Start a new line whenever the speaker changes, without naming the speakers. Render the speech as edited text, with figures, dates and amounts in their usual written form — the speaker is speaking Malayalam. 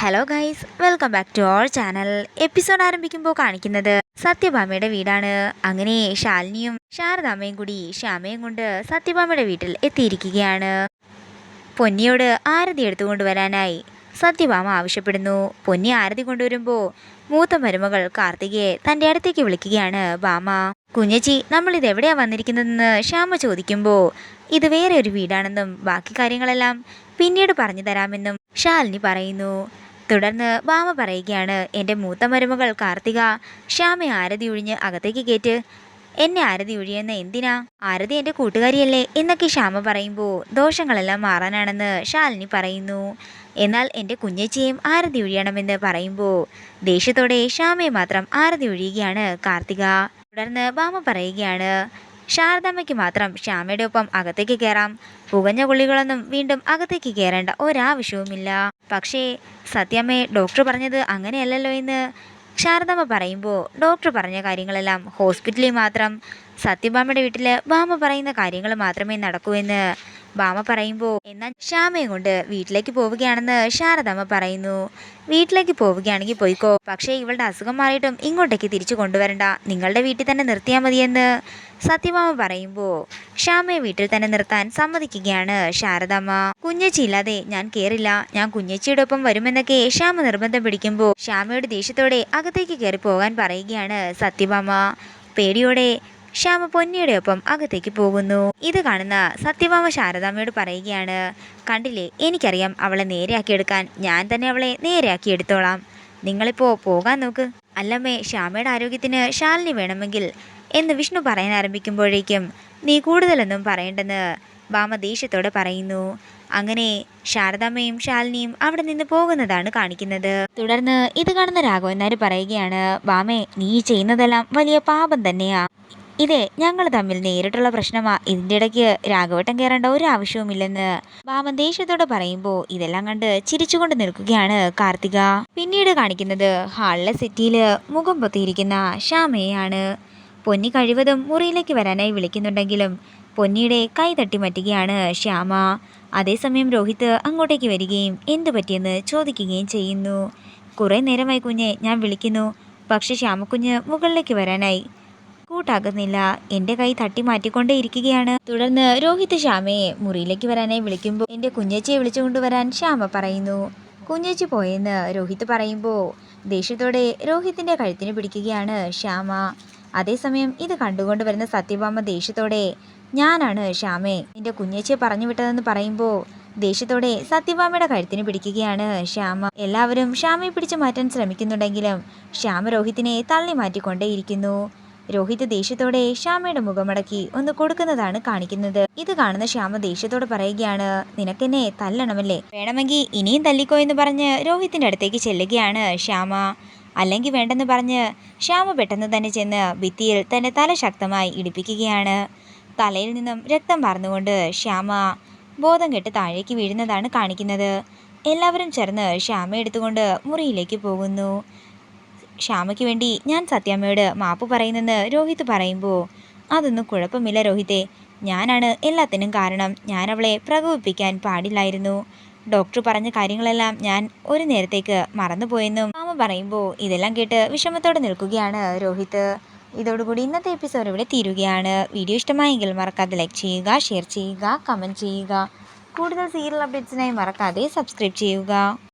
Hello guys, welcome back to our channel. Episode ആരംഭിക്കുമ്പോൾ കാണിക്കുന്നത് സത്യഭാമയുടെ വീടാണ്. അങ്ങനെ ശാലിനിയും ശാരദാമ്മയും കൂടി ശ്യാമയും കൊണ്ട് സത്യഭാമയുടെ വീട്ടിൽ എത്തിയിരിക്കുകയാണ്. പൊന്നിയോട് ആരതി എടുത്തുകൊണ്ടുവരാനായി സത്യഭാമ ആവശ്യപ്പെടുന്നു. പൊന്നി ആരതി കൊണ്ടുവരുമ്പോൾ മൂത്ത മരുമകൾ കാർത്തികയെ തൻ്റെ അടുത്തേക്ക് വിളിക്കുകയാണ് ഭാമ. കുഞ്ഞച്ചി, നമ്മൾ ഇതെവിടെയാ വന്നിരിക്കുന്നതെന്ന് ശ്യാമ ചോദിക്കുമ്പോൾ ഇത് വേറെ ഒരു വീടാണെന്നും ബാക്കി കാര്യങ്ങളെല്ലാം പിന്നീട് പറഞ്ഞു തരാമെന്നും ശാലിനി പറയുന്നു. തുടർന്ന് ഭാമ പറയുകയാണ്, എൻ്റെ മൂത്ത മരുമകൾ കാർത്തിക ശ്യാമയെ ആരതി ഒഴിഞ്ഞ് അകത്തേക്ക് കയറ്റ്. എന്നെ ആരതി ഒഴിയുന്ന എന്തിനാ? ആരതി എൻ്റെ കൂട്ടുകാരിയല്ലേ എന്നൊക്കെ ശ്യാമ പറയുമ്പോൾ ദോഷങ്ങളെല്ലാം മാറാനാണെന്ന് ശാലിനി പറയുന്നു. എന്നാൽ എൻ്റെ കുഞ്ഞച്ചിയെയും ആരതി ഒഴിയണമെന്ന് പറയുമ്പോൾ ദേഷ്യത്തോടെ ശ്യാമയെ മാത്രം ആരതി ഒഴിയുകയാണ് കാർത്തിക. തുടർന്ന് ഭാമ പറയുകയാണ്, ശാരദാമ്മയ്ക്ക് മാത്രം ശ്യാമയുടെ ഒപ്പം അകത്തേക്ക് കയറാം. പുകഞ്ഞ കുളികളൊന്നും വീണ്ടും അകത്തേക്ക് കയറേണ്ട ഒരാവശ്യവുമില്ല. പക്ഷേ സത്യമ്മേ, ഡോക്ടർ പറഞ്ഞത് അങ്ങനെയല്ലല്ലോ എന്ന് ശാരദാമ്മ പറയുമ്പോൾ ഡോക്ടർ പറഞ്ഞ കാര്യങ്ങളെല്ലാം ഹോസ്പിറ്റലിൽ മാത്രം, സത്യഭാമയുടെ വീട്ടിൽ ഭാമ പറയുന്ന കാര്യങ്ങൾ മാത്രമേ നടക്കൂ എന്ന് ഭാമ പറയുമ്പോൾ എന്നാൽ ശ്യാമയും കൊണ്ട് വീട്ടിലേക്ക് പോവുകയാണെന്ന് ശാരദാമ്മ പറയുന്നു. വീട്ടിലേക്ക് പോവുകയാണെങ്കിൽ പോയിക്കോ, പക്ഷേ ഇവളുടെ അസുഖം മാറിയിട്ടും ഇങ്ങോട്ടേക്ക് തിരിച്ചു കൊണ്ടുവരണ്ട, നിങ്ങളുടെ വീട്ടിൽ തന്നെ നിർത്തിയാൽ മതിയെന്ന് സത്യഭാമ പറയുമ്പോൾ ശ്യാമയെ വീട്ടിൽ തന്നെ നിർത്താൻ സമ്മതിക്കുകയാണ് ശാരദാമ്മ. കുഞ്ഞച്ചി ഇല്ലാതെ ഞാൻ കേറില്ല, ഞാൻ കുഞ്ഞച്ചിയുടെ ഒപ്പം വരുമെന്നൊക്കെ ശ്യാമ നിർബന്ധം പിടിക്കുമ്പോൾ ശ്യാമയുടെ ദേഷ്യത്തോടെ അകത്തേക്ക് കയറി പോകാൻ പറയുകയാണ് സത്യഭാമ. പേടിയോടെ ശ്യാമ പൊന്നിയുടെ ഒപ്പം അകത്തേക്ക് പോകുന്നു. ഇത് കാണുന്ന സത്യഭാമ ശാരദാമ്മയോട് പറയുകയാണ്, കണ്ടില്ലേ, എനിക്കറിയാം അവളെ നേരെയാക്കിയെടുക്കാൻ, ഞാൻ തന്നെ അവളെ നേരെയാക്കി എടുത്തോളാം. നിങ്ങളിപ്പോൾ പോകാൻ നോക്ക്. അല്ലമ്മേ, ശ്യാമയുടെ ആരോഗ്യത്തിന് ശാലിനി വേണമെങ്കിൽ എന്ന് വിഷ്ണു പറയാൻ ആരംഭിക്കുമ്പോഴേക്കും നീ കൂടുതലൊന്നും പറയേണ്ടെന്ന് ഭാമ ദേഷ്യത്തോടെ പറയുന്നു. അങ്ങനെ ശാരദാമ്മയും ശാലിനിയും അവിടെ നിന്ന് പോകുന്നതാണ് കാണിക്കുന്നത്. തുടർന്ന് ഇത് കാണുന്ന രാഘവൻ നായർ പറയുകയാണ്, ഭാമേ, നീ ചെയ്യുന്നതെല്ലാം വലിയ പാപം തന്നെയാ. ഇതേ ഞങ്ങൾ തമ്മിൽ നേരിട്ടുള്ള പ്രശ്നമാ, ഇതിൻ്റെ ഇടയ്ക്ക് രാഘവട്ടം കയറേണ്ട ഒരു ആവശ്യവുമില്ലെന്ന് ഭാമൻ ദേഷ്യത്തോടെ പറയുമ്പോൾ ഇതെല്ലാം കണ്ട് ചിരിച്ചുകൊണ്ട് നിൽക്കുകയാണ് കാർത്തിക. പിന്നീട് കാണിക്കുന്നത് ഹാളിലെ സെറ്റിയിൽ മുഖം പൊത്തിയിരിക്കുന്ന ശ്യാമയെയാണ്. പൊന്നി കഴിവതും മുറിയിലേക്ക് വരാനായി വിളിക്കുന്നുണ്ടെങ്കിലും പൊന്നിയുടെ കൈ തട്ടി മാറ്റുകയാണ് ശ്യാമ. അതേസമയം രോഹിത് അങ്ങോട്ടേക്ക് വരികയും എന്തു പറ്റിയെന്ന് ചോദിക്കുകയും ചെയ്യുന്നു. കുറേ നേരമായി കുഞ്ഞെ ഞാൻ വിളിക്കുന്നു, പക്ഷെ ശ്യാമക്കുഞ്ഞ് മുകളിലേക്ക് വരാനായി കൂട്ടാകുന്നില്ല, എൻ്റെ കൈ തട്ടി മാറ്റിക്കൊണ്ടേ ഇരിക്കുകയാണ്. തുടർന്ന് രോഹിത് ശ്യാമയെ മുറിയിലേക്ക് വരാനായി വിളിക്കുമ്പോൾ എൻ്റെ കുഞ്ഞേച്ചിയെ വിളിച്ചുകൊണ്ടുവരാൻ ശ്യാമ പറയുന്നു. കുഞ്ഞേച്ചി പോയെന്ന് രോഹിത് പറയുമ്പോൾ ദേഷ്യത്തോടെ രോഹിത്തിൻ്റെ കഴുത്തിന് പിടിക്കുകയാണ് ശ്യാമ. അതേസമയം ഇത് കണ്ടുകൊണ്ട് വരുന്ന സത്യഭാമ ദേഷ്യത്തോടെ ഞാനാണ് ശ്യാമേ നിന്റെ കുഞ്ഞേച്ചിയെ പറഞ്ഞു വിട്ടതെന്ന് പറയുമ്പോൾ ദേഷ്യത്തോടെ സത്യഭാമയുടെ കഴുത്തിന് പിടിക്കുകയാണ് ശ്യാമ. എല്ലാവരും ശ്യാമയെ പിടിച്ചു മാറ്റാൻ ശ്രമിക്കുന്നുണ്ടെങ്കിലും ശ്യാമ രോഹിത്തിനെ തള്ളി മാറ്റിക്കൊണ്ടേയിരിക്കുന്നു. രോഹിത് ദേഷ്യത്തോടെ ശ്യാമയുടെ മുഖമടക്കി ഒന്ന് കൊടുക്കുന്നതാണ് കാണിക്കുന്നത്. ഇത് കാണുന്ന ശ്യാമ ദേഷ്യത്തോടെ പറയുകയാണ്, നിനക്കെന്നെ തല്ലണമല്ലേ, വേണമെങ്കിൽ ഇനിയും തല്ലിക്കോ എന്ന് പറഞ്ഞ് രോഹിത്തിന്റെ അടുത്തേക്ക് ചെല്ലുകയാണ് ശ്യാമ. അല്ലെങ്കിൽ വേണ്ടെന്ന് പറഞ്ഞ് ശ്യാമ പെട്ടെന്ന് തന്നെ ചെന്ന് ഭിത്തിയിൽ തന്റെ തല ശക്തമായി ഇടിപ്പിക്കുകയാണ്. തലയിൽ നിന്നും രക്തം വാർന്നുകൊണ്ട് ശ്യാമ ബോധം കെട്ട് താഴേക്ക് വീഴുന്നതാണ് കാണിക്കുന്നത്. എല്ലാവരും ചേർന്ന് ശ്യാമ എടുത്തുകൊണ്ട് മുറിയിലേക്ക് പോകുന്നു. ശ്യാമയ്ക്ക് വേണ്ടി ഞാൻ സത്യാമ്മയോട് മാപ്പ് പറയുന്നെന്ന് രോഹിത് പറയുമ്പോൾ അതൊന്നും കുഴപ്പമില്ല രോഹിത്തെ, ഞാനാണ് എല്ലാത്തിനും കാരണം, ഞാൻ അവളെ പ്രകോപിപ്പിക്കാൻ പാടില്ലായിരുന്നു. ഡോക്ടർ പറഞ്ഞ കാര്യങ്ങളെല്ലാം ഞാൻ ഒരു നേരത്തേക്ക് മറന്നുപോയെന്നും മാമ പറയുമ്പോൾ ഇതെല്ലാം കേട്ട് വിഷമത്തോടെ നിൽക്കുകയാണ് രോഹിത്. ഇതോടുകൂടി ഇന്നത്തെ എപ്പിസോഡ് ഇവിടെ തീരുകയാണ്. വീഡിയോ ഇഷ്ടമായെങ്കിൽ മറക്കാതെ ലൈക്ക് ചെയ്യുക, ഷെയർ ചെയ്യുക, കമൻറ്റ് ചെയ്യുക. കൂടുതൽ സീരിയൽ അപ്ഡേറ്റ്സിനായി മറക്കാതെ സബ്സ്ക്രൈബ് ചെയ്യുക.